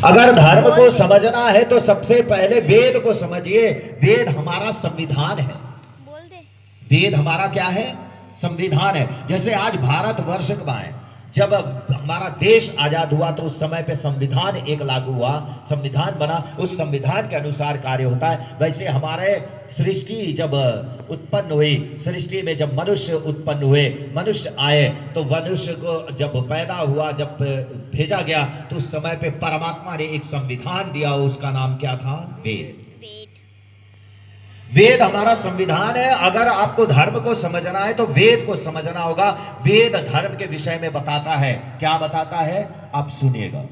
अगर धर्म को समझना है तो सबसे पहले वेद को समझिए। वेद हमारा संविधान है। बोल दे। वेद हमारा क्या है? संविधान है। जैसे आज भारत वर्ष में जब हमारा देश आजाद हुआ तो उस समय पे संविधान एक लागू हुआ, संविधान बना, उस संविधान के अनुसार कार्य होता है। वैसे हमारे सृष्टि जब उत्पन्न हुई, सृष्टि में जब मनुष्य उत्पन्न हुए, मनुष्य आए, तो मनुष्य को जब पैदा हुआ, जब भेजा गया, तो उस समय पे परमात्मा ने एक संविधान दिया, उसका नाम क्या था? वेद। वेद हमारा संविधान है। अगर आपको धर्म को समझना है तो वेद को समझना होगा। वेद धर्म के विषय में बताता है। क्या बताता है? आप सुनिएगा।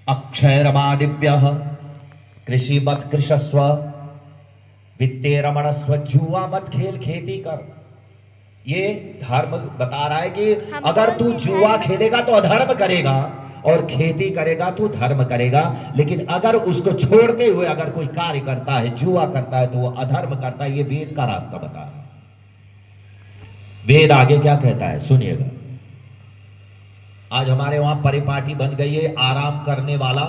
अक्षयरमादिभ्यः कृषिवत् कृषस्व वित्ते रमणस्व जुआ मत खेल खेती कर। ये धर्म बता रहा है कि अगर तू जुआ खेलेगा तो अधर्म करेगा, और खेती करेगा तो धर्म करेगा। लेकिन अगर उसको छोड़ते हुए अगर कोई कार्य करता है, जुआ करता है, तो वो अधर्म करता है। ये वेद का रास्ता बता रहा है। वेद आगे क्या कहता है सुनिएगा। आज हमारे वहां परिपाटी बन गई है, आराम करने वाला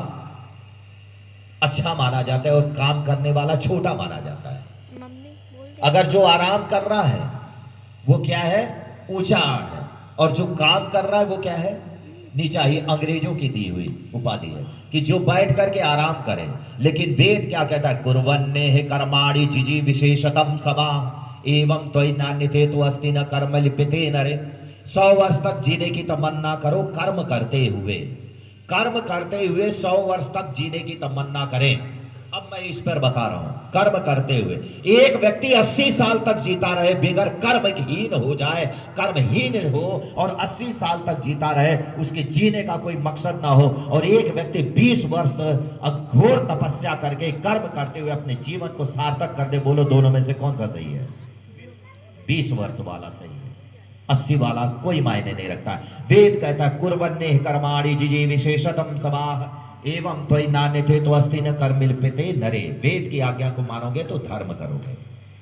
अच्छा माना जाता है और काम करने वाला छोटा माना जाता है। अगर जो आराम कर रहा है वो क्या है? ऊंचा है, और जो काम कर रहा है वो क्या है? नीचा ही। अंग्रेजों की दी हुई उपाधि है कि जो बैठ करके आराम करे। लेकिन वेद क्या कहता है? कुर्वन्नेह कर्माणि जिजी विशेषतम समा एवं त्वयि नान्यते तो अस्ति न कर्म लिप्यते नरे। 100 वर्ष तक जीने की तमन्ना करो कर्म करते हुए। कर्म करते हुए 100 वर्ष तक जीने की तमन्ना करें। अब मैं इस पर बता रहा हूं, कर्म करते हुए एक व्यक्ति 80 साल तक जीता रहे बगैर कर्महीन हो जाए, कर्महीन हो और 80 साल तक जीता रहे, उसके जीने का कोई मकसद ना हो, और एक व्यक्ति 20 वर्ष घोर तपस्या करके कर्म करते हुए अपने जीवन को सार्थक कर दे। बोलो दोनों में से कौन सा सही है? 20 वर्ष वाला सही है, 80 वाला कोई मायने नहीं रखता। वेद कहता है कुर्वन्नेह कर्माणि जिजी विशेषतम समाह एवं त्वयि नान्यते तो अस्ति न कर्म लिप्यते नरे। वेद की आज्ञा को मानोगे तो धर्म करोगे।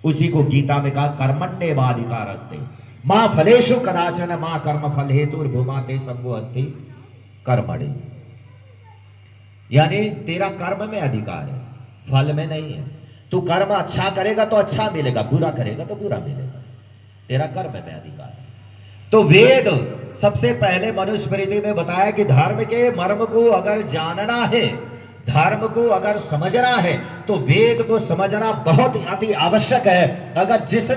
उसी को गीता में कहा कर्मण्येवाधिकारस्ते मां फलेषु कदाचन मां कर्म फल हेतुर्भुमा ते संगो अस्ति कर्मणि। यानी तेरा कर्म में अधिकार है, फल में नहीं है। तू कर्म अच्छा करेगा तो अच्छा मिलेगा, बुरा करेगा तो बुरा मिलेगा। तेरा कर्म में अधिकार है। तो वेद सबसे पहले मनुस्मृति में बताया कि धर्म के मर्म को अगर जानना है, धर्म को अगर समझना है, तो वेद को समझना बहुत अति आवश्यक है। अगर जिसने